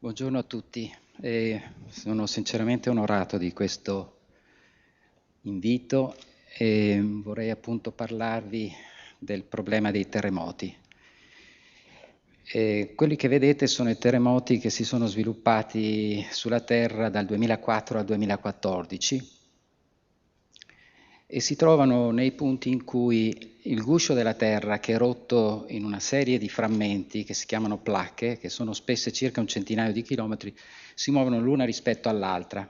Buongiorno a tutti, sono sinceramente onorato di questo invito e vorrei appunto parlarvi del problema dei terremoti. Quelli che vedete sono i terremoti che si sono sviluppati sulla Terra dal 2004 al 2014 e si trovano nei punti in cui il guscio della Terra, che è rotto in una serie di frammenti che si chiamano placche, che sono spesse circa un centinaio di chilometri, si muovono l'una rispetto all'altra.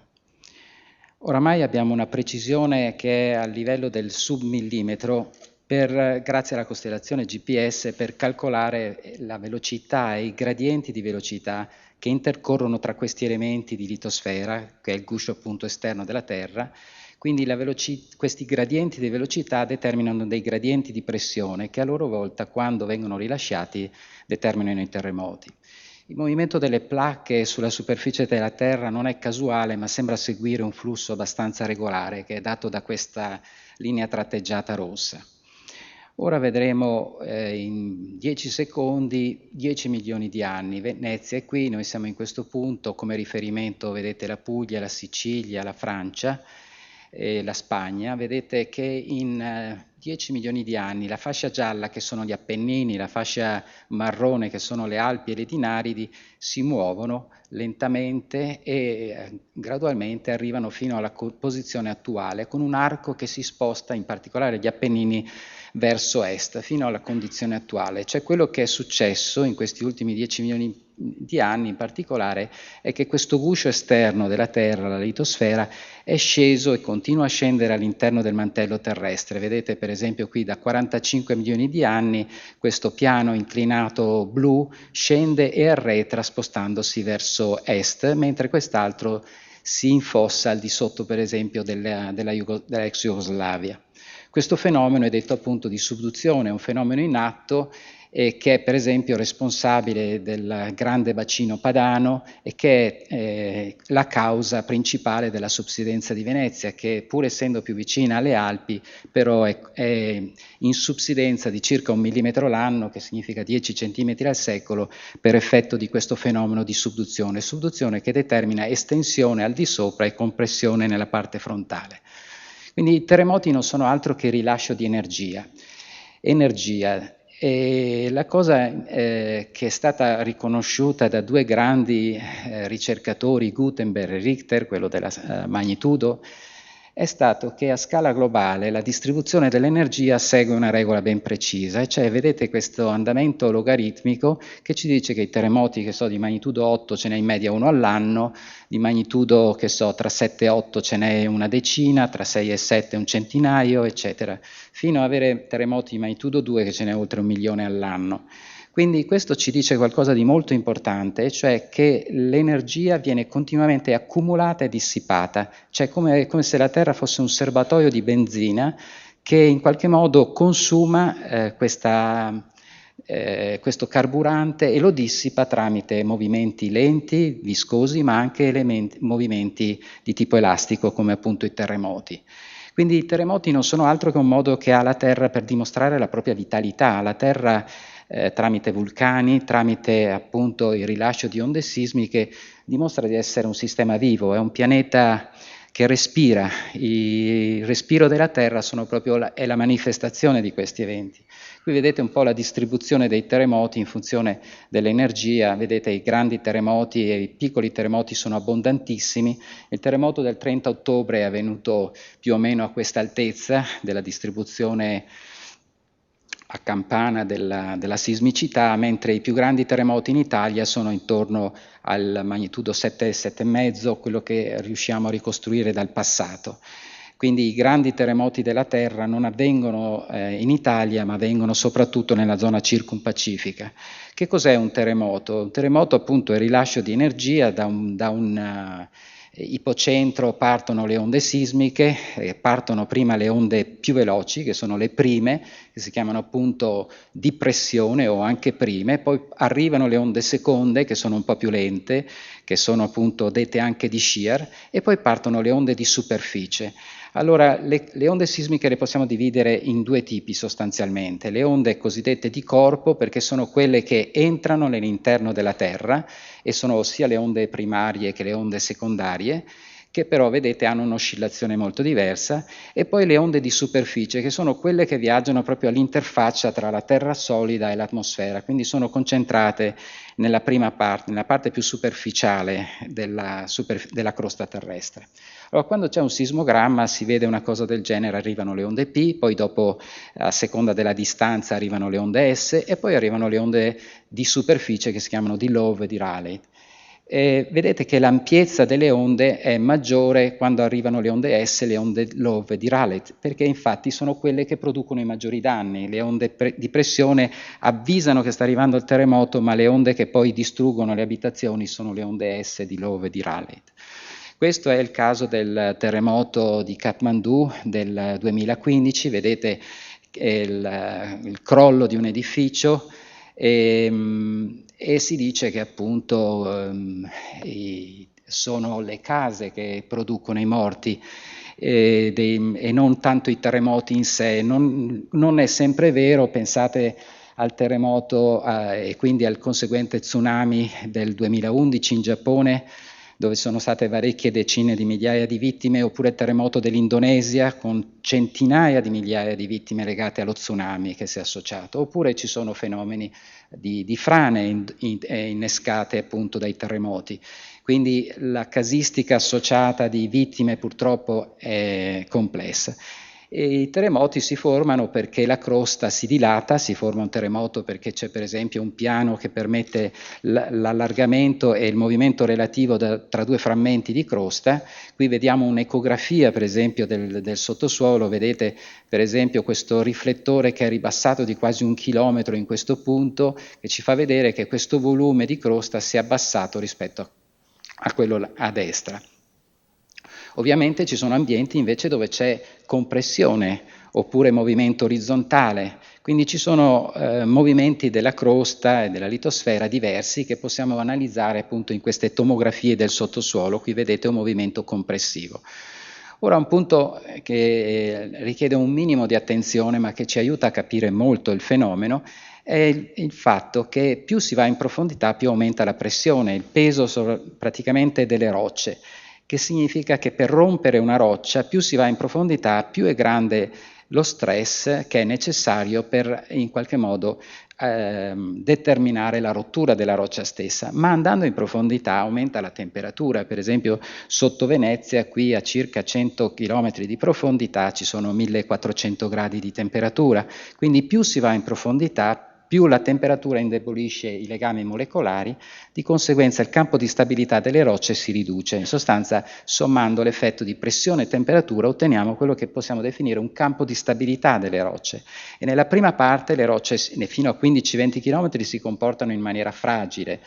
Oramai abbiamo una precisione che è a livello del submillimetro grazie alla costellazione GPS per calcolare la velocità e i gradienti di velocità che intercorrono tra questi elementi di litosfera, che è il guscio appunto esterno della Terra. Quindi questi gradienti di velocità determinano dei gradienti di pressione che a loro volta, quando vengono rilasciati, determinano i terremoti. Il movimento delle placche sulla superficie della Terra non è casuale, ma sembra seguire un flusso abbastanza regolare che è dato da questa linea tratteggiata rossa. Ora vedremo in 10 secondi 10 milioni di anni. Venezia è qui, noi siamo in questo punto, come riferimento vedete la Puglia, la Sicilia, la Francia e la Spagna. Vedete che in 10 milioni di anni la fascia gialla, che sono gli Appennini, la fascia marrone, che sono le Alpi e le Dinaridi, si muovono lentamente e gradualmente arrivano fino alla posizione attuale, con un arco che si sposta, in particolare gli Appennini, verso est, fino alla condizione attuale. Cioè quello che è successo in questi ultimi 10 milioni di anni in particolare è che questo guscio esterno della Terra, la litosfera, è sceso e continua a scendere all'interno del mantello terrestre. Vedete per esempio qui da 45 milioni di anni questo piano inclinato blu scende e arretra spostandosi verso est, mentre quest'altro si infossa al di sotto per esempio della ex Jugoslavia. Questo fenomeno è detto appunto di subduzione, è un fenomeno in atto che è per esempio responsabile del grande bacino padano e che è la causa principale della subsidenza di Venezia, che pur essendo più vicina alle Alpi, però è in subsidenza di circa 1 millimetro l'anno, che significa 10 centimetri al secolo, per effetto di questo fenomeno di subduzione che determina estensione al di sopra e compressione nella parte frontale. Quindi i terremoti non sono altro che rilascio di energia. E la cosa che è stata riconosciuta da due grandi ricercatori, Gutenberg e Richter, quello della magnitudo, è stato che a scala globale la distribuzione dell'energia segue una regola ben precisa, e cioè vedete questo andamento logaritmico che ci dice che i terremoti, che so, di magnitudo 8 ce n'è in media uno all'anno, di magnitudo, che so, tra 7 e 8 ce n'è una decina, tra 6 e 7 un centinaio, eccetera, fino ad avere terremoti di magnitudo 2 che ce n'è oltre 1 milione all'anno. Quindi questo ci dice qualcosa di molto importante, cioè che l'energia viene continuamente accumulata e dissipata, cioè come se la Terra fosse un serbatoio di benzina che in qualche modo consuma questo carburante e lo dissipa tramite movimenti lenti, viscosi, ma anche movimenti di tipo elastico, come appunto i terremoti. Quindi i terremoti non sono altro che un modo che ha la Terra per dimostrare la propria vitalità. La Terra tramite vulcani, tramite appunto il rilascio di onde sismiche, dimostra di essere un sistema vivo, è un pianeta che respira. Il respiro della Terra è la manifestazione di questi eventi. Qui vedete un po' la distribuzione dei terremoti in funzione dell'energia, vedete i grandi terremoti e i piccoli terremoti sono abbondantissimi. Il terremoto del 30 ottobre è avvenuto più o meno a questa altezza della distribuzione a campana della sismicità, mentre i più grandi terremoti in Italia sono intorno al magnitudo 7, 7,5, quello che riusciamo a ricostruire dal passato. Quindi i grandi terremoti della Terra non avvengono in Italia, ma avvengono soprattutto nella zona circumpacifica. Che cos'è un terremoto? Un terremoto appunto è il rilascio di energia da un ipocentro, partono le onde sismiche, partono prima le onde più veloci, che sono le prime, che si chiamano appunto di pressione o anche prime, poi arrivano le onde seconde, che sono un po' più lente, che sono appunto dette anche di shear, e poi partono le onde di superficie. Allora, le onde sismiche le possiamo dividere in due tipi sostanzialmente. Le onde cosiddette di corpo, perché sono quelle che entrano nell'interno della Terra e sono sia le onde primarie che le onde secondarie, che però, vedete, hanno un'oscillazione molto diversa, e poi le onde di superficie, che sono quelle che viaggiano proprio all'interfaccia tra la Terra solida e l'atmosfera, quindi sono concentrate nella prima parte, nella parte più superficiale della crosta terrestre. Allora, quando c'è un sismogramma si vede una cosa del genere, arrivano le onde P, poi dopo, a seconda della distanza, arrivano le onde S e poi arrivano le onde di superficie che si chiamano di Love e di Rayleigh. Vedete che l'ampiezza delle onde è maggiore quando arrivano le onde S e le onde Love di Rayleigh, perché infatti sono quelle che producono i maggiori danni. Le onde di pressione avvisano che sta arrivando il terremoto, ma le onde che poi distruggono le abitazioni sono le onde S di Love e di Rayleigh. Questo è il caso del terremoto di Kathmandu del 2015, vedete il crollo di un edificio e si dice che appunto sono le case che producono i morti e non tanto i terremoti in sé. Non è sempre vero, pensate al terremoto e quindi al conseguente tsunami del 2011 in Giappone, dove sono state parecchie decine di migliaia di vittime, oppure il terremoto dell'Indonesia con centinaia di migliaia di vittime legate allo tsunami che si è associato, oppure ci sono fenomeni di frane innescate appunto dai terremoti. Quindi la casistica associata di vittime purtroppo è complessa. E i terremoti si formano perché la crosta si dilata, si forma un terremoto perché c'è per esempio un piano che permette l'allargamento e il movimento relativo tra due frammenti di crosta. Qui vediamo un'ecografia per esempio del sottosuolo, vedete per esempio questo riflettore che è ribassato di quasi 1 chilometro in questo punto, che ci fa vedere che questo volume di crosta si è abbassato rispetto a quello a destra. Ovviamente ci sono ambienti invece dove c'è compressione oppure movimento orizzontale, quindi ci sono movimenti della crosta e della litosfera diversi che possiamo analizzare appunto in queste tomografie del sottosuolo. Qui vedete un movimento compressivo. Ora un punto che richiede un minimo di attenzione ma che ci aiuta a capire molto il fenomeno è il fatto che più si va in profondità più aumenta la pressione, il peso praticamente delle rocce, che significa che per rompere una roccia più si va in profondità più è grande lo stress che è necessario per in qualche modo determinare la rottura della roccia stessa, ma andando in profondità aumenta la temperatura. Per esempio sotto Venezia, qui a circa 100 km di profondità ci sono 1400 gradi di temperatura, quindi più si va in profondità più la temperatura indebolisce i legami molecolari, di conseguenza il campo di stabilità delle rocce si riduce. In sostanza, sommando l'effetto di pressione e temperatura, otteniamo quello che possiamo definire un campo di stabilità delle rocce. E nella prima parte le rocce fino a 15-20 km si comportano in maniera fragile,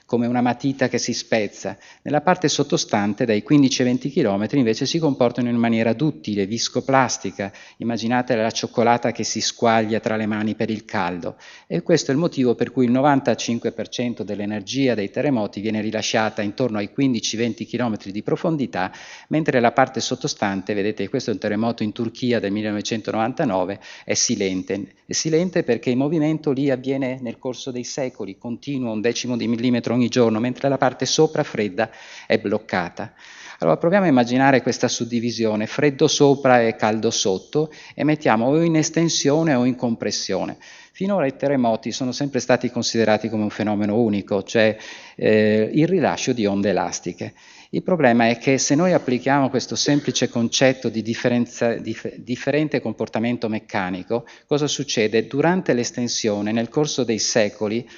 come una matita che si spezza. Nella parte sottostante, dai 15-20 km, invece si comportano in maniera duttile, viscoplastica. Immaginate la cioccolata che si squaglia tra le mani per il caldo. E questo è il motivo per cui il 95% dell'energia dei terremoti viene rilasciata intorno ai 15-20 km di profondità, mentre la parte sottostante, vedete, questo è un terremoto in Turchia del 1999, è silente. È silente perché il movimento lì avviene nel corso dei secoli, continua 1/10 di millimetro ogni giorno, mentre la parte sopra fredda è bloccata. Allora proviamo a immaginare questa suddivisione, freddo sopra e caldo sotto, e mettiamo o in estensione o in compressione. Finora i terremoti sono sempre stati considerati come un fenomeno unico, cioè il rilascio di onde elastiche. Il problema è che se noi applichiamo questo semplice concetto di differente comportamento meccanico, cosa succede? Durante l'estensione, nel corso dei secoli,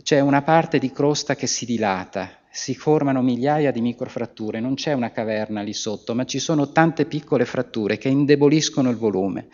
c'è una parte di crosta che si dilata, si formano migliaia di microfratture, non c'è una caverna lì sotto, ma ci sono tante piccole fratture che indeboliscono il volume.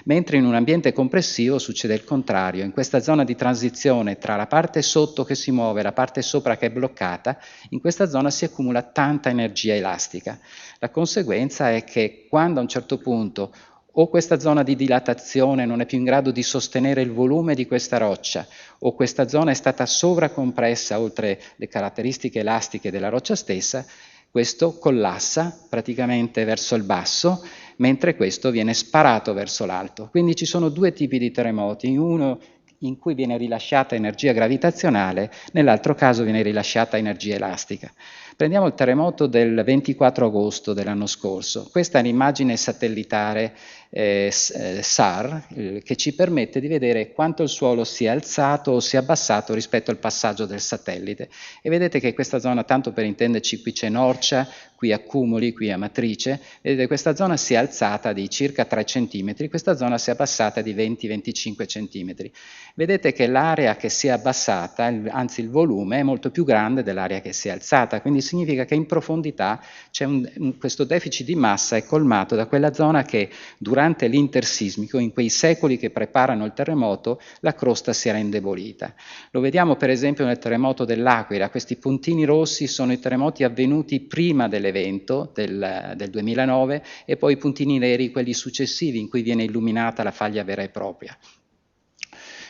Mentre in un ambiente compressivo succede il contrario, in questa zona di transizione tra la parte sotto che si muove e la parte sopra che è bloccata, in questa zona si accumula tanta energia elastica. La conseguenza è che quando a un certo punto o questa zona di dilatazione non è più in grado di sostenere il volume di questa roccia, o questa zona è stata sovracompressa oltre le caratteristiche elastiche della roccia stessa, questo collassa praticamente verso il basso, mentre questo viene sparato verso l'alto. Quindi ci sono due tipi di terremoti, uno in cui viene rilasciata energia gravitazionale, nell'altro caso viene rilasciata energia elastica. Prendiamo il terremoto del 24 agosto dell'anno scorso. Questa è un'immagine satellitare SAR che ci permette di vedere quanto il suolo si è alzato o si è abbassato rispetto al passaggio del satellite. E vedete che questa zona, tanto per intenderci, qui c'è Norcia, qui Accumuli, qui Amatrice, vedete questa zona si è alzata di circa 3 cm, questa zona si è abbassata di 20-25 cm. Vedete che l'area che si è abbassata, anzi il volume, è molto più grande dell'area che si è alzata, quindi significa che in profondità c'è questo deficit di massa è colmato da quella zona che durante l'intersismico, in quei secoli che preparano il terremoto, la crosta si era indebolita. Lo vediamo per esempio nel terremoto dell'Aquila, questi puntini rossi sono i terremoti avvenuti prima dell'evento del 2009 e poi i puntini neri quelli successivi in cui viene illuminata la faglia vera e propria.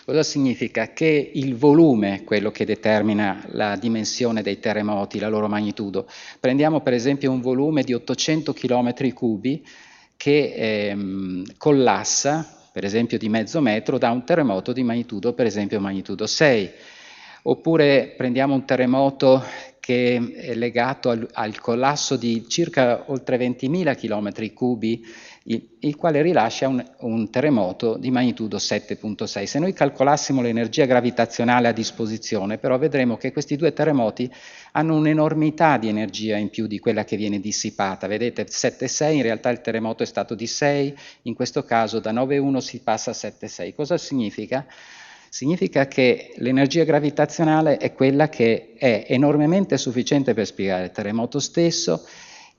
Cosa significa? Che il volume è quello che determina la dimensione dei terremoti, la loro magnitudo. Prendiamo per esempio un volume di 800 km cubi che collassa, per esempio di mezzo metro, da un terremoto di magnitudo, per esempio magnitudo 6. Oppure prendiamo un terremoto che è legato al collasso di circa oltre 20.000 km cubi, il quale rilascia un terremoto di magnitudo 7.6. Se noi calcolassimo l'energia gravitazionale a disposizione, però vedremo che questi due terremoti hanno un'enormità di energia in più di quella che viene dissipata. Vedete, 7.6, in realtà il terremoto è stato di 6, in questo caso da 9.1 si passa a 7.6. Cosa significa? Significa che l'energia gravitazionale è quella che è enormemente sufficiente per spiegare il terremoto stesso.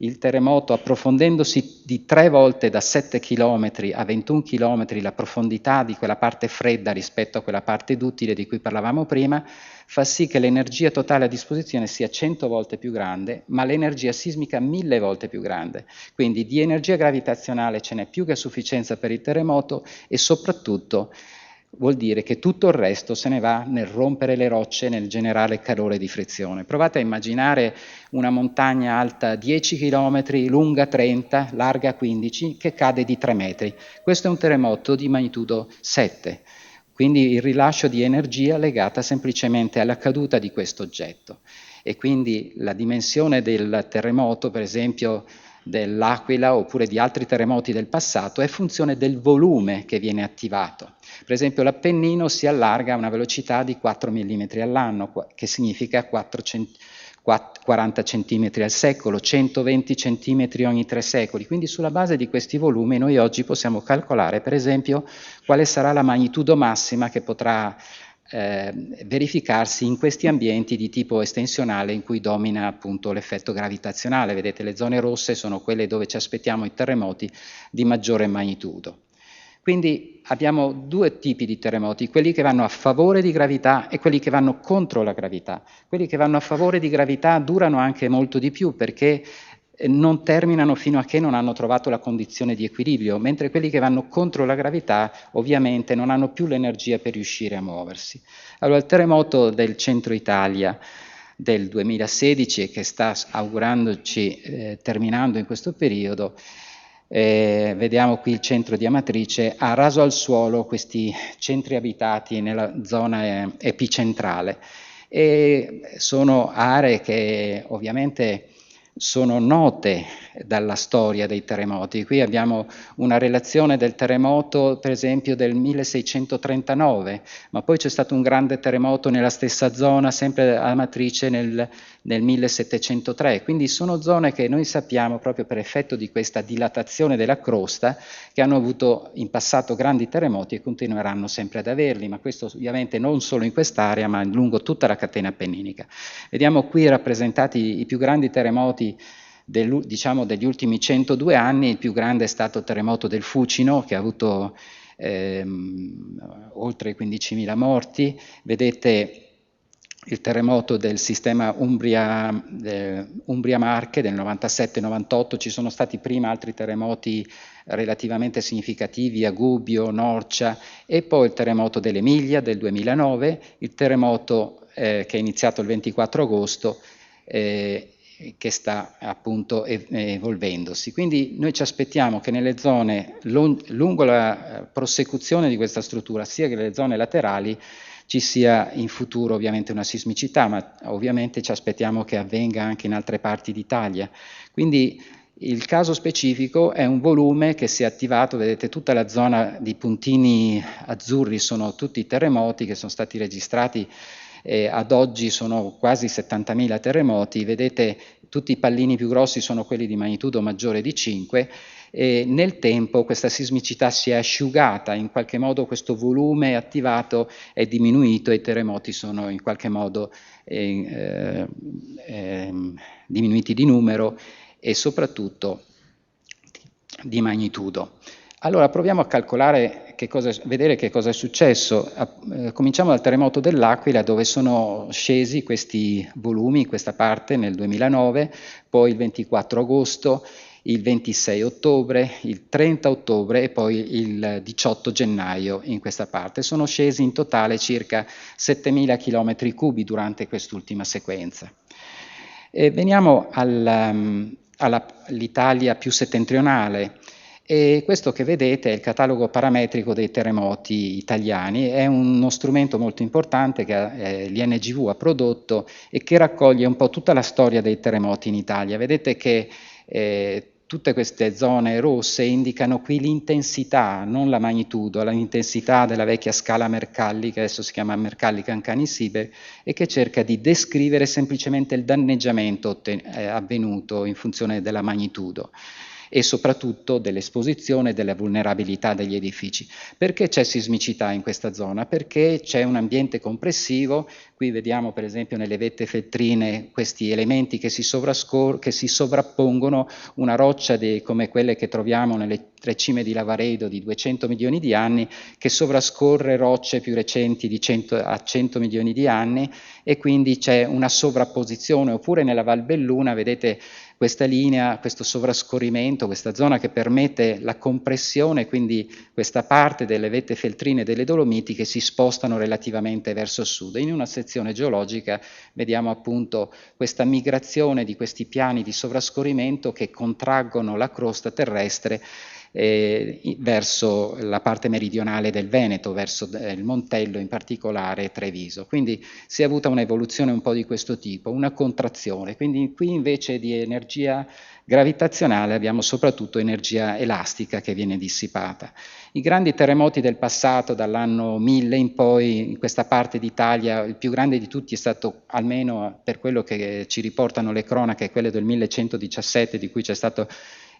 Il terremoto, approfondendosi di 3 volte da 7 km a 21 km la profondità di quella parte fredda rispetto a quella parte duttile di cui parlavamo prima, fa sì che l'energia totale a disposizione sia 100 volte più grande, ma l'energia sismica 1000 volte più grande. Quindi di energia gravitazionale ce n'è più che a sufficienza per il terremoto e soprattutto vuol dire che tutto il resto se ne va nel rompere le rocce, nel generare calore di frizione. Provate a immaginare una montagna alta 10 km, lunga 30, larga 15, che cade di 3 metri. Questo è un terremoto di magnitudo 7, quindi il rilascio di energia legata semplicemente alla caduta di questo oggetto. E quindi la dimensione del terremoto, per esempio dell'Aquila oppure di altri terremoti del passato, è funzione del volume che viene attivato. Per esempio l'Appennino si allarga a una velocità di 4 mm all'anno, che significa 40 cm al secolo, 120 cm ogni 3 secoli. Quindi sulla base di questi volumi noi oggi possiamo calcolare, per esempio, quale sarà la magnitudo massima che potrà verificarsi in questi ambienti di tipo estensionale in cui domina appunto l'effetto gravitazionale. Vedete, le zone rosse sono quelle dove ci aspettiamo i terremoti di maggiore magnitudo. Quindi abbiamo due tipi di terremoti, quelli che vanno a favore di gravità e quelli che vanno contro la gravità. Quelli che vanno a favore di gravità durano anche molto di più perché non terminano fino a che non hanno trovato la condizione di equilibrio, mentre quelli che vanno contro la gravità ovviamente non hanno più l'energia per riuscire a muoversi. Allora il terremoto del centro Italia del 2016 e che sta augurandoci terminando in questo periodo, vediamo qui il centro di Amatrice, ha raso al suolo questi centri abitati nella zona epicentrale e sono aree che ovviamente sono note dalla storia dei terremoti. Qui abbiamo una relazione del terremoto, per esempio, del 1639, ma poi c'è stato un grande terremoto nella stessa zona, sempre a Amatrice, nel 1703. Quindi sono zone che noi sappiamo, proprio per effetto di questa dilatazione della crosta, che hanno avuto in passato grandi terremoti e continueranno sempre ad averli, ma questo ovviamente non solo in quest'area, ma lungo tutta la catena appenninica. Vediamo qui rappresentati i più grandi terremoti diciamo degli ultimi 102 anni. Il più grande è stato il terremoto del Fucino, che ha avuto oltre 15.000 morti. Vedete il terremoto del sistema Umbria-Marche del 97-98, ci sono stati prima altri terremoti relativamente significativi a Gubbio, Norcia, e poi il terremoto dell'Emilia del 2009, il terremoto che è iniziato il 24 agosto che sta appunto evolvendosi. Quindi noi ci aspettiamo che nelle zone lungo la prosecuzione di questa struttura, sia che nelle zone laterali, ci sia in futuro ovviamente una sismicità, ma ovviamente ci aspettiamo che avvenga anche in altre parti d'Italia. Quindi il caso specifico è un volume che si è attivato, vedete tutta la zona di puntini azzurri sono tutti terremoti che sono stati registrati, ad oggi sono quasi 70.000 terremoti, vedete tutti i pallini più grossi sono quelli di magnitudo maggiore di 5, e nel tempo questa sismicità si è asciugata, in qualche modo questo volume attivato è diminuito e i terremoti sono in qualche modo diminuiti di numero e soprattutto di magnitudo. Allora proviamo a calcolare, vedere che cosa è successo. Cominciamo dal terremoto dell'Aquila, dove sono scesi questi volumi, questa parte nel 2009, poi il 24 agosto, il 26 ottobre, il 30 ottobre e poi il 18 gennaio in questa parte. Sono scesi in totale circa 7.000 km cubi durante quest'ultima sequenza. Veniamo all'Italia più settentrionale. E questo che vedete è il catalogo parametrico dei terremoti italiani, è uno strumento molto importante che l'INGV ha prodotto e che raccoglie un po' tutta la storia dei terremoti in Italia. Vedete che tutte queste zone rosse indicano qui l'intensità, non la magnitudo, l'intensità della vecchia scala Mercalli, che adesso si chiama Mercalli-Cancani-Sieber, e che cerca di descrivere semplicemente il danneggiamento avvenuto in funzione della magnitudo e soprattutto dell'esposizione e della vulnerabilità degli edifici. Perché c'è sismicità in questa zona? Perché c'è un ambiente compressivo, qui vediamo per esempio nelle vette feltrine questi elementi che si sovrappongono, una roccia come quelle che troviamo nelle tre cime di Lavaredo di 200 milioni di anni, che sovrascorre rocce più recenti a 100 milioni di anni, e quindi c'è una sovrapposizione, oppure nella Val Belluna vedete questa linea, questo sovrascorrimento, questa zona che permette la compressione, quindi questa parte delle vette feltrine delle Dolomiti che si spostano relativamente verso sud. In una sezione geologica vediamo appunto questa migrazione di questi piani di sovrascorrimento che contraggono la crosta terrestre verso la parte meridionale del Veneto, verso il Montello, in particolare Treviso. Quindi si è avuta un'evoluzione un po' di questo tipo, una contrazione. Quindi qui invece di energia gravitazionale abbiamo soprattutto energia elastica che viene dissipata. I grandi terremoti del passato, dall'anno 1000 in poi, in questa parte d'Italia, il più grande di tutti è stato, almeno per quello che ci riportano le cronache, quello del 1117, di cui c'è stato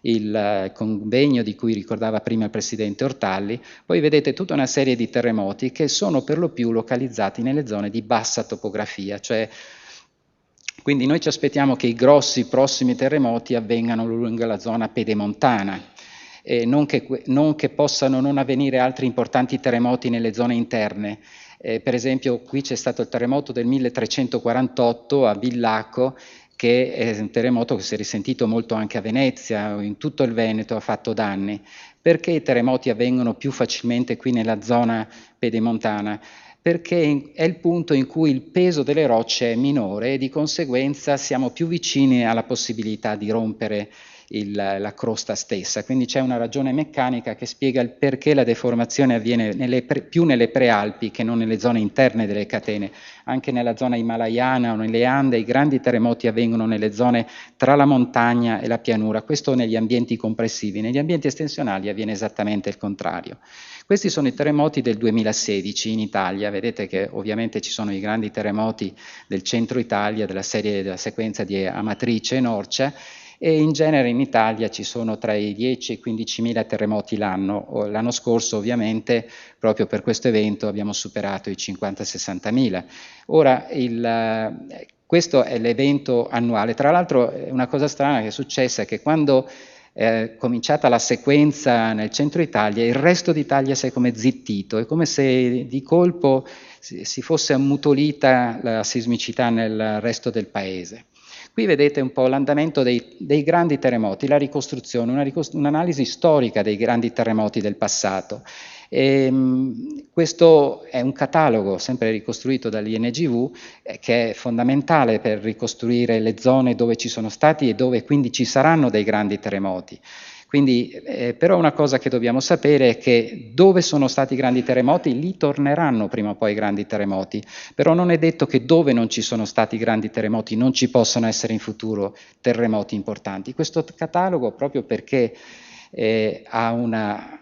il convegno di cui ricordava prima il Presidente Ortalli. Poi vedete tutta una serie di terremoti che sono per lo più localizzati nelle zone di bassa topografia, cioè quindi noi ci aspettiamo che i grossi prossimi terremoti avvengano lungo la zona pedemontana, non che possano non avvenire altri importanti terremoti nelle zone interne. Per esempio qui c'è stato il terremoto del 1348 a Villacco, che è un terremoto che si è risentito molto anche a Venezia, in tutto il Veneto ha fatto danni. Perché i terremoti avvengono più facilmente qui nella zona pedemontana? Perché è il punto in cui il peso delle rocce è minore e di conseguenza siamo più vicini alla possibilità di rompere la crosta stessa. Quindi c'è una ragione meccanica che spiega il perché la deformazione avviene più nelle prealpi che non nelle zone interne delle catene. Anche nella zona himalayana o nelle Ande i grandi terremoti avvengono nelle zone tra la montagna e la pianura, questo negli ambienti compressivi. Negli ambienti estensionali avviene esattamente il contrario. Questi sono i terremoti del 2016 in Italia, vedete che ovviamente ci sono i grandi terremoti del centro Italia, della sequenza di Amatrice e Norcia, e in genere in Italia ci sono tra i 10 e i 15.000 terremoti l'anno. L'anno scorso ovviamente proprio per questo evento abbiamo superato i 50-60.000. Ora questo è l'evento annuale. Tra l'altro una cosa strana che è successa è che quando è cominciata la sequenza nel centro Italia, il resto d'Italia si è come zittito, è come se di colpo si fosse ammutolita la sismicità nel resto del paese. Qui vedete un po' l'andamento dei grandi terremoti, la ricostruzione, un'analisi storica dei grandi terremoti del passato. Questo è un catalogo sempre ricostruito dall'INGV che è fondamentale per ricostruire le zone dove ci sono stati e dove quindi ci saranno dei grandi terremoti. Quindi, però una cosa che dobbiamo sapere è che dove sono stati grandi terremoti, lì torneranno prima o poi grandi terremoti, però non è detto che dove non ci sono stati grandi terremoti non ci possano essere in futuro terremoti importanti. Questo catalogo, proprio perché ha una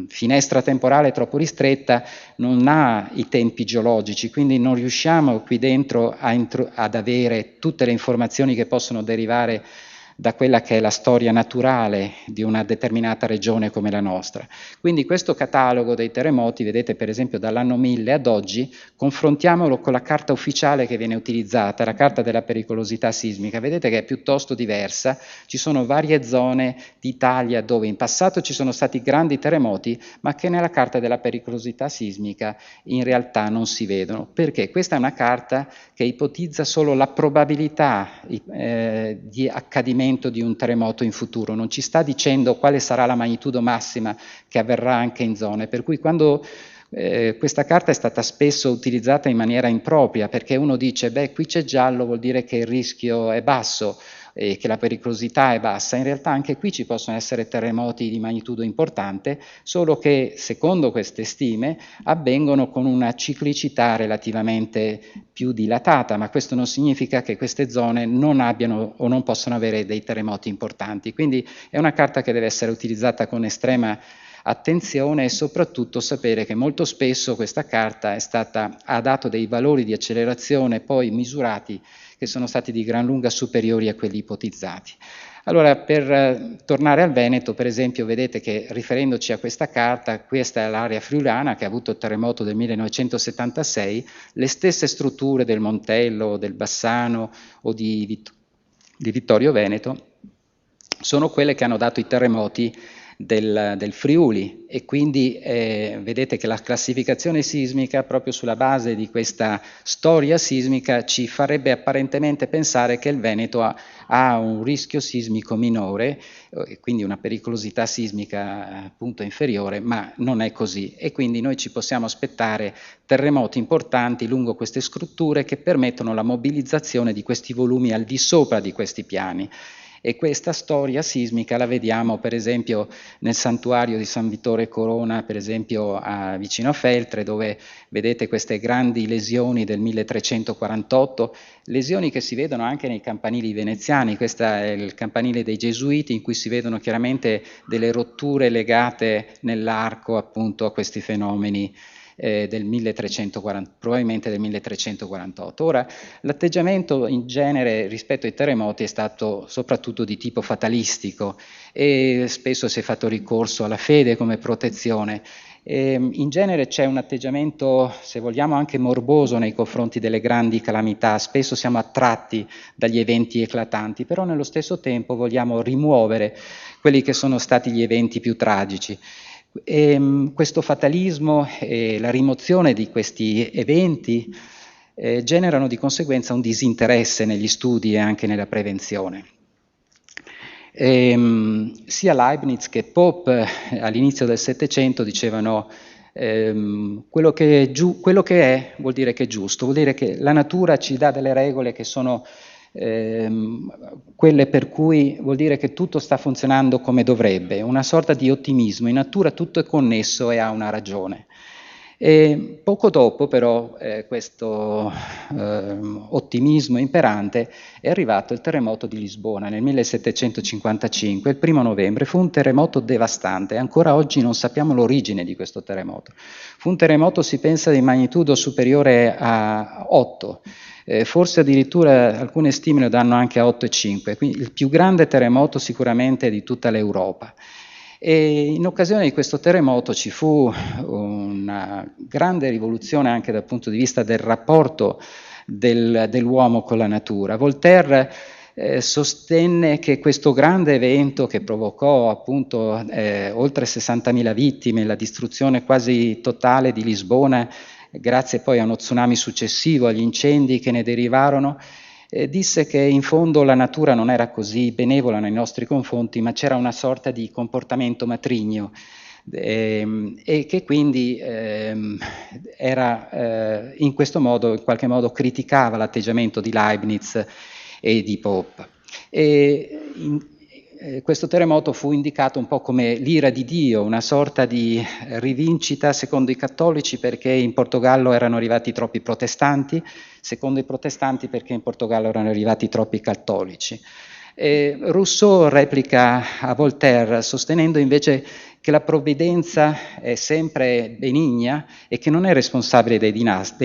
finestra temporale troppo ristretta, non ha i tempi geologici, quindi non riusciamo qui dentro ad avere tutte le informazioni che possono derivare da quella che è la storia naturale di una determinata regione come la nostra. Quindi questo catalogo dei terremoti, vedete per esempio dall'anno 1000 ad oggi, confrontiamolo con la carta ufficiale che viene utilizzata, la carta della pericolosità sismica, vedete che è piuttosto diversa, ci sono varie zone d'Italia dove in passato ci sono stati grandi terremoti, ma che nella carta della pericolosità sismica in realtà non si vedono. Perché? Questa è una carta che ipotizza solo la probabilità di accadimento di un terremoto in futuro, non ci sta dicendo quale sarà la magnitudo massima che avverrà anche in zone, per cui quando questa carta è stata spesso utilizzata in maniera impropria, perché uno dice, beh, qui c'è giallo, vuol dire che il rischio è basso, e che la pericolosità è bassa. In realtà anche qui ci possono essere terremoti di magnitudo importante, solo che secondo queste stime avvengono con una ciclicità relativamente più dilatata, ma questo non significa che queste zone non abbiano o non possano avere dei terremoti importanti. Quindi è una carta che deve essere utilizzata con estrema attenzione e soprattutto sapere che molto spesso questa carta ha dato dei valori di accelerazione poi misurati che sono stati di gran lunga superiori a quelli ipotizzati. Allora, per tornare al Veneto, per esempio, vedete che riferendoci a questa carta, questa è l'area friulana che ha avuto il terremoto del 1976, le stesse strutture del Montello, del Bassano o di Vittorio Veneto sono quelle che hanno dato i terremoti del Friuli e quindi vedete che la classificazione sismica proprio sulla base di questa storia sismica ci farebbe apparentemente pensare che il Veneto ha un rischio sismico minore, quindi una pericolosità sismica appunto inferiore, ma non è così e quindi noi ci possiamo aspettare terremoti importanti lungo queste strutture che permettono la mobilizzazione di questi volumi al di sopra di questi piani. E questa storia sismica la vediamo per esempio nel santuario di San Vittore Corona, per esempio vicino a Feltre, dove vedete queste grandi lesioni del 1348, lesioni che si vedono anche nei campanili veneziani. Questo è il campanile dei Gesuiti in cui si vedono chiaramente delle rotture legate nell'arco appunto a questi fenomeni del 1340, probabilmente del 1348. Ora, l'atteggiamento in genere rispetto ai terremoti è stato soprattutto di tipo fatalistico e spesso si è fatto ricorso alla fede come protezione. In genere c'è un atteggiamento, se vogliamo, anche morboso nei confronti delle grandi calamità, spesso siamo attratti dagli eventi eclatanti, però nello stesso tempo vogliamo rimuovere quelli che sono stati gli eventi più tragici. Questo fatalismo e la rimozione di questi eventi generano di conseguenza un disinteresse negli studi e anche nella prevenzione. Sia Leibniz che Pope all'inizio del Settecento dicevano quello che è vuol dire che è giusto, vuol dire che la natura ci dà delle regole che sono quelle per cui vuol dire che tutto sta funzionando come dovrebbe, una sorta di ottimismo, in natura tutto è connesso e ha una ragione. E poco dopo però questo ottimismo imperante è arrivato il terremoto di Lisbona nel 1755, il 1 novembre, fu un terremoto devastante, ancora oggi non sappiamo l'origine di questo terremoto. Fu un terremoto, si pensa, di magnitudo superiore a 8, forse addirittura alcune stime lo danno anche a 8,5, quindi il più grande terremoto sicuramente di tutta l'Europa. E in occasione di questo terremoto ci fu una grande rivoluzione anche dal punto di vista del rapporto dell'uomo con la natura. Voltaire sostenne che questo grande evento che provocò appunto oltre 60.000 vittime, la distruzione quasi totale di Lisbona, grazie poi a uno tsunami successivo, agli incendi che ne derivarono, disse che in fondo la natura non era così benevola nei nostri confronti, ma c'era una sorta di comportamento matrigno, e che quindi era in questo modo, in qualche modo, criticava l'atteggiamento di Leibniz e di Pope. Questo terremoto fu indicato un po' come l'ira di Dio, una sorta di rivincita secondo i cattolici perché in Portogallo erano arrivati troppi protestanti, secondo i protestanti perché in Portogallo erano arrivati troppi cattolici. Rousseau replica a Voltaire sostenendo invece che la provvidenza è sempre benigna e che non è responsabile dei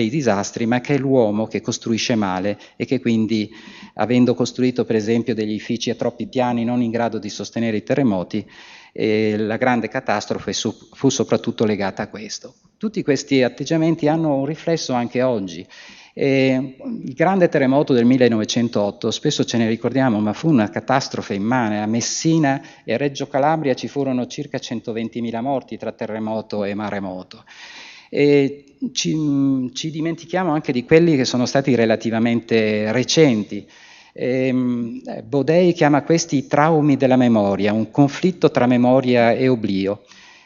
disastri, ma che è l'uomo che costruisce male e che quindi, avendo costruito per esempio degli edifici a troppi piani non in grado di sostenere i terremoti, la grande catastrofe fu soprattutto legata a questo. Tutti questi atteggiamenti hanno un riflesso anche oggi. Il grande terremoto del 1908, spesso ce ne ricordiamo, ma fu una catastrofe immane. A Messina e a Reggio Calabria ci furono circa 120.000 morti tra terremoto e maremoto. Ci dimentichiamo anche di quelli che sono stati relativamente recenti. Bodei chiama questi i traumi della memoria, un conflitto tra memoria e oblio.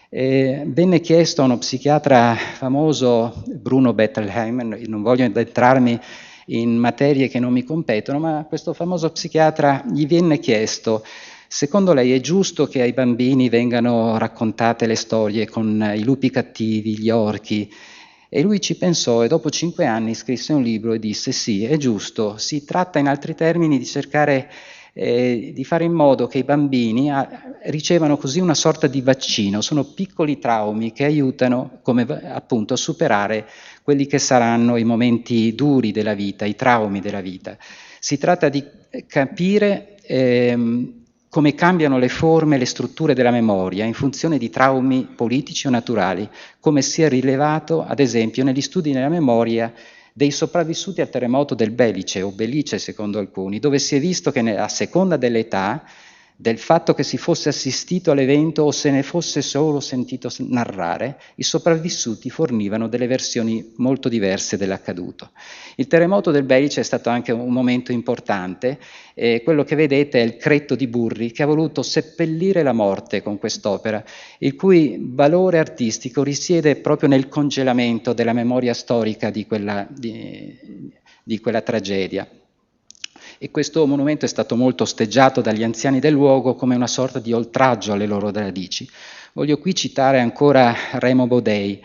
Venne chiesto a uno psichiatra famoso, Bruno Bettelheim, non voglio addentrarmi in materie che non mi competono, ma a questo famoso psichiatra gli venne chiesto: secondo lei è giusto che ai bambini vengano raccontate le storie con i lupi cattivi, gli orchi? E lui ci pensò e dopo 5 anni scrisse un libro e disse: sì, è giusto, si tratta in altri termini di cercare di fare in modo che i bambini ricevano così una sorta di vaccino. Sono piccoli traumi che aiutano appunto a superare quelli che saranno i momenti duri della vita, i traumi della vita. Si tratta di capire come cambiano le forme, le strutture della memoria in funzione di traumi politici o naturali, come si è rilevato ad esempio negli studi della memoria dei sopravvissuti al terremoto del Belice, o Belice secondo alcuni, dove si è visto che a seconda dell'età, del fatto che si fosse assistito all'evento o se ne fosse solo sentito narrare, i sopravvissuti fornivano delle versioni molto diverse dell'accaduto. Il terremoto del Belice è stato anche un momento importante, quello che vedete è il Cretto di Burri, che ha voluto seppellire la morte con quest'opera, il cui valore artistico risiede proprio nel congelamento della memoria storica di quella tragedia. E questo monumento è stato molto osteggiato dagli anziani del luogo come una sorta di oltraggio alle loro radici. Voglio qui citare ancora Remo Bodei,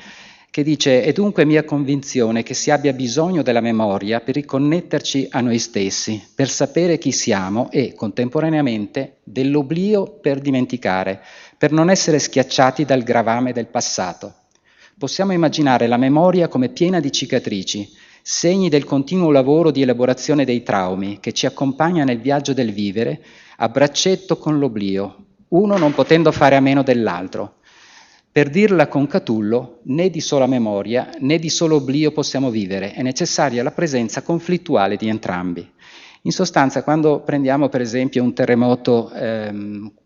che dice: è dunque mia convinzione che si abbia bisogno della memoria per riconnetterci a noi stessi, per sapere chi siamo e, contemporaneamente, dell'oblio per dimenticare, per non essere schiacciati dal gravame del passato. Possiamo immaginare la memoria come piena di cicatrici, segni del continuo lavoro di elaborazione dei traumi che ci accompagna nel viaggio del vivere a braccetto con l'oblio, uno non potendo fare a meno dell'altro. Per dirla con Catullo, né di sola memoria né di solo oblio possiamo vivere, è necessaria la presenza conflittuale di entrambi. In sostanza, quando prendiamo per esempio un terremoto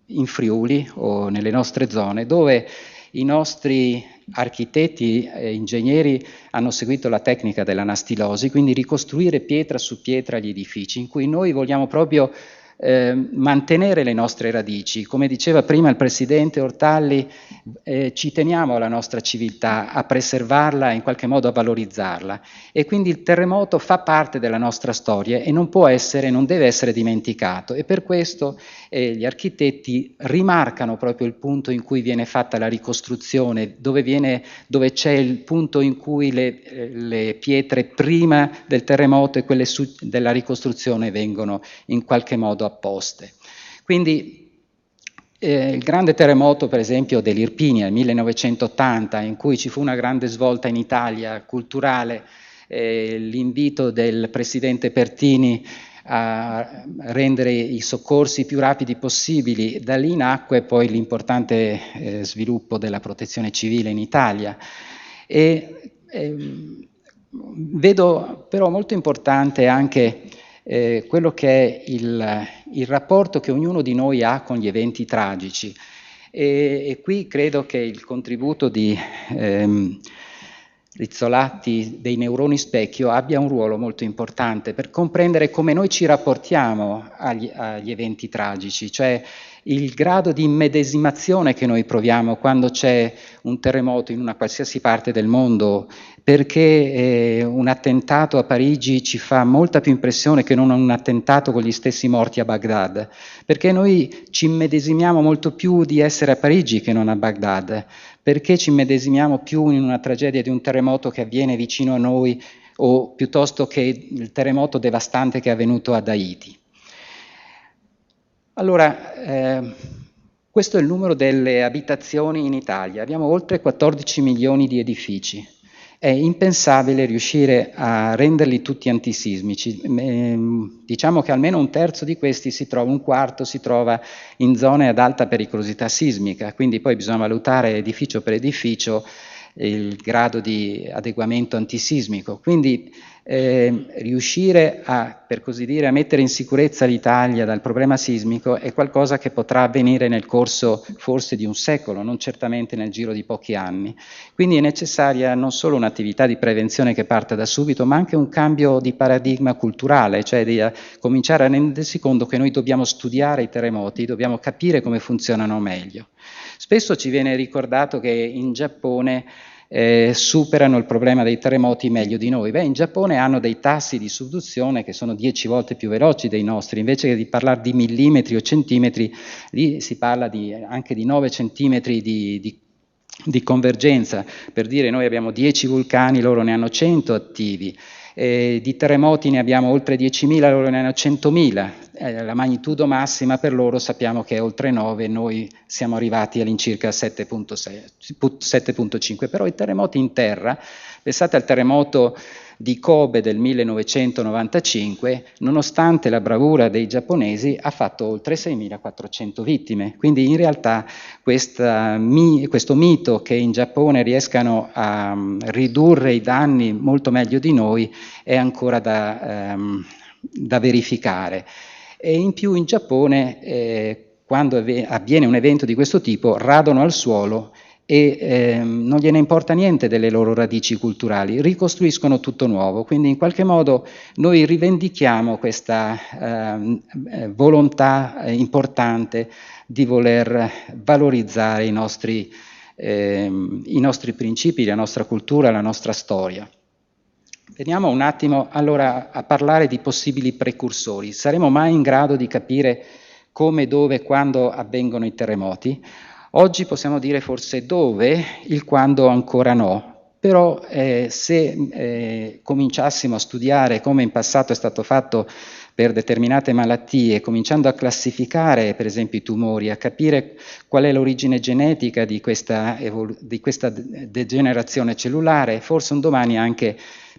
in Friuli o nelle nostre zone, dove i nostri architetti e ingegneri hanno seguito la tecnica dell'anastilosi, quindi ricostruire pietra su pietra gli edifici, in cui noi vogliamo proprio mantenere le nostre radici. Come diceva prima il presidente Ortalli, ci teniamo alla nostra civiltà, a preservarla e in qualche modo a valorizzarla. E quindi il terremoto fa parte della nostra storia e non può essere, non deve essere dimenticato. E per questo gli architetti rimarcano proprio il punto in cui viene fatta la ricostruzione, dove c'è il punto in cui le pietre prima del terremoto e quelle della ricostruzione vengono in qualche modo apposte. Quindi il grande terremoto, per esempio, dell'Irpinia nel 1980, in cui ci fu una grande svolta in Italia culturale, l'invito del presidente Pertini a rendere i soccorsi più rapidi possibili, da lì nacque poi l'importante sviluppo della protezione civile in Italia. Vedo però molto importante anche quello che è il rapporto che ognuno di noi ha con gli eventi tragici. E qui credo che il contributo di Rizzolatti dei neuroni specchio abbia un ruolo molto importante per comprendere come noi ci rapportiamo agli eventi tragici, cioè il grado di immedesimazione che noi proviamo quando c'è un terremoto in una qualsiasi parte del mondo, perché un attentato a Parigi ci fa molta più impressione che non un attentato con gli stessi morti a Baghdad, perché noi ci immedesimiamo molto più di essere a Parigi che non a Baghdad, perché ci immedesimiamo più in una tragedia di un terremoto che avviene vicino a noi o piuttosto che il terremoto devastante che è avvenuto ad Haiti. Allora, questo è il numero delle abitazioni in Italia. Abbiamo oltre 14 milioni di edifici. È impensabile riuscire a renderli tutti antisismici. Diciamo che almeno un terzo di questi un quarto si trova in zone ad alta pericolosità sismica, quindi poi bisogna valutare edificio per edificio il grado di adeguamento antisismico. Quindi riuscire per così dire, a mettere in sicurezza l'Italia dal problema sismico è qualcosa che potrà avvenire nel corso forse di un secolo, non certamente nel giro di pochi anni. Quindi è necessaria non solo un'attività di prevenzione che parta da subito, ma anche un cambio di paradigma culturale, cioè di cominciare a rendersi conto che noi dobbiamo studiare i terremoti, dobbiamo capire come funzionano meglio. Spesso ci viene ricordato che in Giappone superano il problema dei terremoti meglio di noi. Beh, in Giappone hanno dei tassi di subduzione che sono 10 volte più veloci dei nostri, invece di parlare di millimetri o centimetri, lì si parla anche di 9 centimetri di convergenza. Per dire, noi abbiamo 10 vulcani, loro ne hanno 100 attivi. Di terremoti ne abbiamo oltre 10.000, loro ne hanno 100.000. La magnitudo massima per loro sappiamo che è oltre 9, noi siamo arrivati all'incirca 7.5, però i terremoti in terra, pensate al terremoto di Kobe del 1995, nonostante la bravura dei giapponesi, ha fatto oltre 6.400 vittime. Quindi in realtà questo mito che in Giappone riescano a ridurre i danni molto meglio di noi è ancora da verificare. E in più in Giappone, quando avviene un evento di questo tipo, radono al suolo e non gliene importa niente delle loro radici culturali, ricostruiscono tutto nuovo. Quindi in qualche modo noi rivendichiamo questa volontà importante di voler valorizzare i nostri principi, la nostra cultura, la nostra storia. Veniamo un attimo allora a parlare di possibili precursori. Saremo mai in grado di capire come, dove, quando avvengono i terremoti? Oggi possiamo dire forse dove, il quando ancora no, però se cominciassimo a studiare come in passato è stato fatto per determinate malattie, cominciando a classificare per esempio i tumori, a capire qual è l'origine genetica di questa degenerazione cellulare, forse un domani anche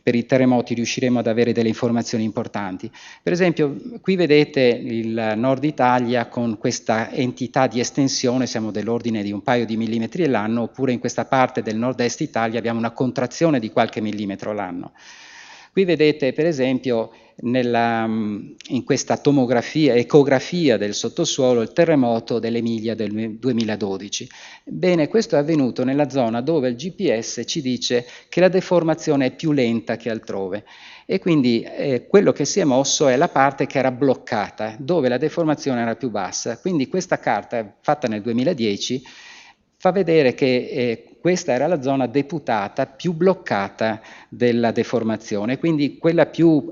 per i terremoti riusciremo ad avere delle informazioni importanti. Per esempio, qui vedete il nord Italia con questa entità di estensione, siamo dell'ordine di un paio di millimetri all'anno, oppure in questa parte del nord-est Italia abbiamo una contrazione di qualche millimetro l'anno. Qui vedete, per esempio, in questa ecografia del sottosuolo, il terremoto dell'Emilia del 2012. Bene, questo è avvenuto nella zona dove il GPS ci dice che la deformazione è più lenta che altrove. E quindi quello che si è mosso è la parte che era bloccata, dove la deformazione era più bassa. Quindi questa carta, fatta nel 2010, fa vedere che questa era la zona deputata più bloccata della deformazione, quindi quella più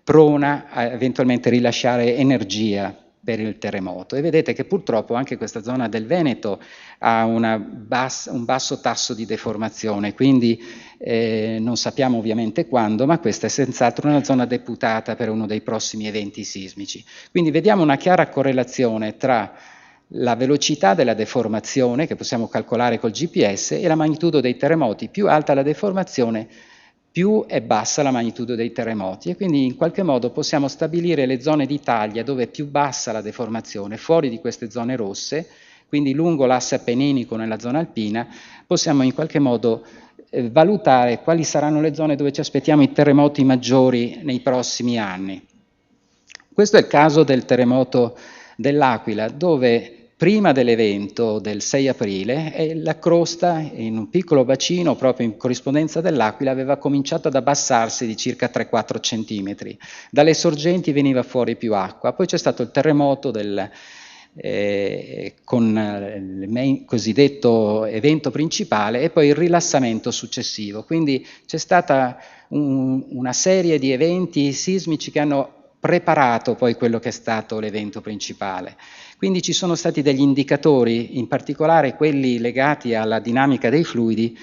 prona a eventualmente rilasciare energia per il terremoto. E vedete che purtroppo anche questa zona del Veneto ha un basso tasso di deformazione, quindi non sappiamo ovviamente quando, ma questa è senz'altro una zona deputata per uno dei prossimi eventi sismici. Quindi vediamo una chiara correlazione tra la velocità della deformazione, che possiamo calcolare col GPS, e la magnitudo dei terremoti. Più alta la deformazione, più è bassa la magnitudo dei terremoti. E quindi in qualche modo possiamo stabilire le zone d'Italia dove è più bassa la deformazione, fuori di queste zone rosse, quindi lungo l'asse appenninico nella zona alpina, possiamo in qualche modo valutare quali saranno le zone dove ci aspettiamo i terremoti maggiori nei prossimi anni. Questo è il caso del terremoto dell'Aquila, dove prima dell'evento del 6 aprile e la crosta in un piccolo bacino, proprio in corrispondenza dell'Aquila, aveva cominciato ad abbassarsi di circa 3-4 centimetri. Dalle sorgenti veniva fuori più acqua. Poi c'è stato il terremoto con il cosiddetto evento principale e poi il rilassamento successivo. Quindi c'è stata una serie di eventi sismici che hanno preparato poi quello che è stato l'evento principale. Quindi ci sono stati degli indicatori, in particolare quelli legati alla dinamica dei fluidi,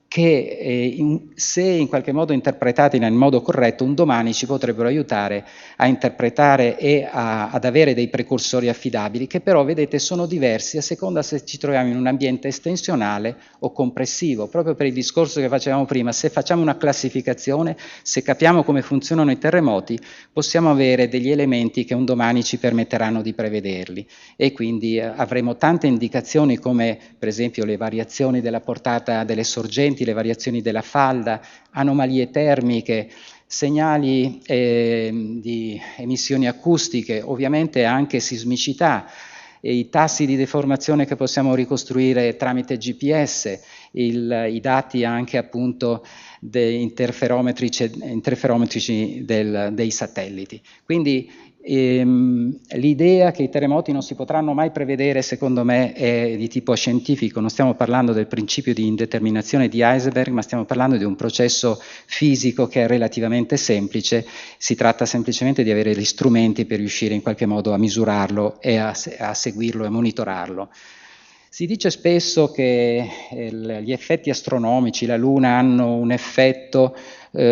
che se in qualche modo interpretati nel modo corretto, un domani ci potrebbero aiutare a interpretare e ad avere dei precursori affidabili, che però, vedete, sono diversi a seconda se ci troviamo in un ambiente estensionale o compressivo, proprio per il discorso che facevamo prima. Se facciamo una classificazione, se capiamo come funzionano i terremoti, possiamo avere degli elementi che un domani ci permetteranno di prevederli, e quindi avremo tante indicazioni come per esempio le variazioni della portata delle sorgenti, le variazioni della falda, anomalie termiche, segnali di emissioni acustiche, ovviamente anche sismicità, e i tassi di deformazione che possiamo ricostruire tramite GPS, i dati anche appunto interferometrici dei satelliti. Quindi l'idea che i terremoti non si potranno mai prevedere, secondo me, è di tipo scientifico. Non stiamo parlando del principio di indeterminazione di Heisenberg, ma stiamo parlando di un processo fisico che è relativamente semplice. Si tratta semplicemente di avere gli strumenti per riuscire in qualche modo a misurarlo e a seguirlo e monitorarlo. Si dice spesso che gli effetti astronomici, la Luna, hanno un effetto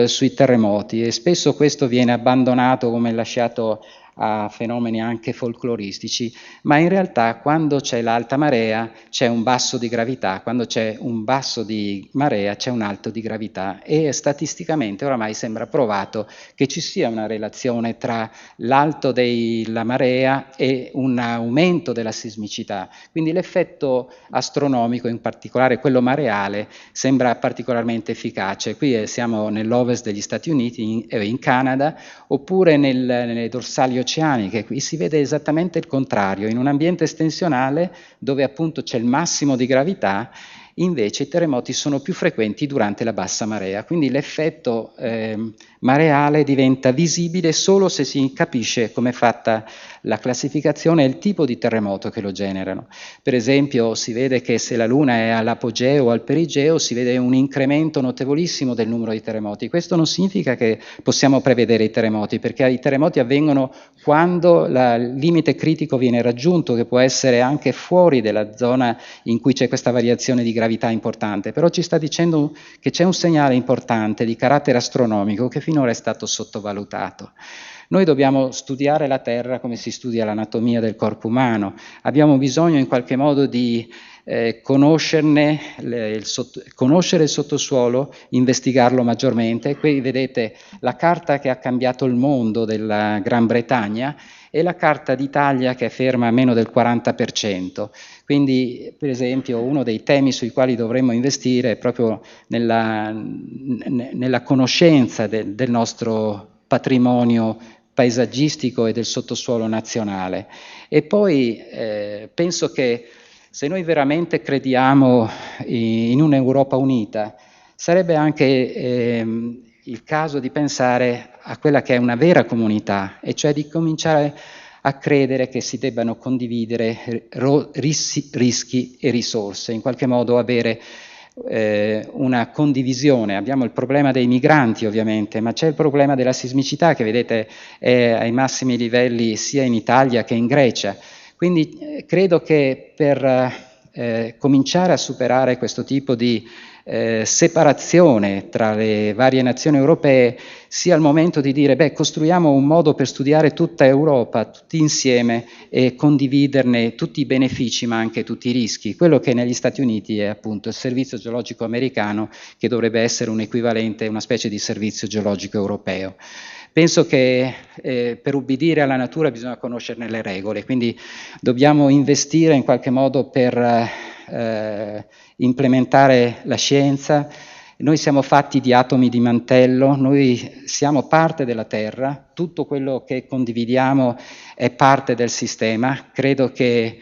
sui terremoti, e spesso questo viene abbandonato come lasciato a fenomeni anche folcloristici, ma in realtà quando c'è l'alta marea c'è un basso di gravità, quando c'è un basso di marea c'è un alto di gravità, e statisticamente oramai sembra provato che ci sia una relazione tra l'alto della marea e un aumento della sismicità. Quindi l'effetto astronomico, in particolare quello mareale, sembra particolarmente efficace. Qui siamo nell'ovest degli Stati Uniti, in Canada, oppure nelle dorsali oceaniche. Qui si vede esattamente il contrario. In un ambiente estensionale, dove appunto c'è il massimo di gravità, invece i terremoti sono più frequenti durante la bassa marea. Quindi l'effetto mareale diventa visibile solo se si capisce come è fatta la classificazione e il tipo di terremoto che lo generano. Per esempio, si vede che se la Luna è all'apogeo o al perigeo, si vede un incremento notevolissimo del numero di terremoti. Questo non significa che possiamo prevedere i terremoti, perché i terremoti avvengono quando il limite critico viene raggiunto, che può essere anche fuori della zona in cui c'è questa variazione di gravità importante, però ci sta dicendo che c'è un segnale importante di carattere astronomico che finora è stato sottovalutato. Noi dobbiamo studiare la Terra come si studia l'anatomia del corpo umano, abbiamo bisogno in qualche modo di conoscere il sottosuolo, investigarlo maggiormente. Qui vedete la carta che ha cambiato il mondo della Gran Bretagna e la carta d'Italia che è ferma a meno del 40%. Quindi, per esempio, uno dei temi sui quali dovremmo investire è proprio nella conoscenza del nostro patrimonio paesaggistico e del sottosuolo nazionale. E poi penso che se noi veramente crediamo in un'Europa unita, sarebbe anche il caso di pensare a quella che è una vera comunità, e cioè di cominciare a credere che si debbano condividere rischi e risorse, in qualche modo avere una condivisione. Abbiamo il problema dei migranti ovviamente, ma c'è il problema della sismicità che vedete è ai massimi livelli sia in Italia che in Grecia. Quindi credo che per cominciare a superare questo tipo di separazione tra le varie nazioni europee sia il momento di dire costruiamo un modo per studiare tutta Europa, tutti insieme, e condividerne tutti i benefici ma anche tutti i rischi. Quello che negli Stati Uniti è appunto il servizio geologico americano, che dovrebbe essere un equivalente, una specie di servizio geologico europeo. Penso che per ubbidire alla natura bisogna conoscerne le regole, quindi dobbiamo investire in qualche modo per implementare la scienza. Noi siamo fatti di atomi di mantello, noi siamo parte della Terra, tutto quello che condividiamo è parte del sistema. Credo che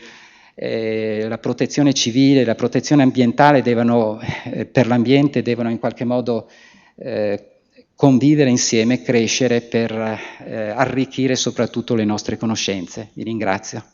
la protezione civile, la protezione ambientale per l'ambiente devono in qualche modo convivere insieme, crescere per arricchire soprattutto le nostre conoscenze. Vi ringrazio.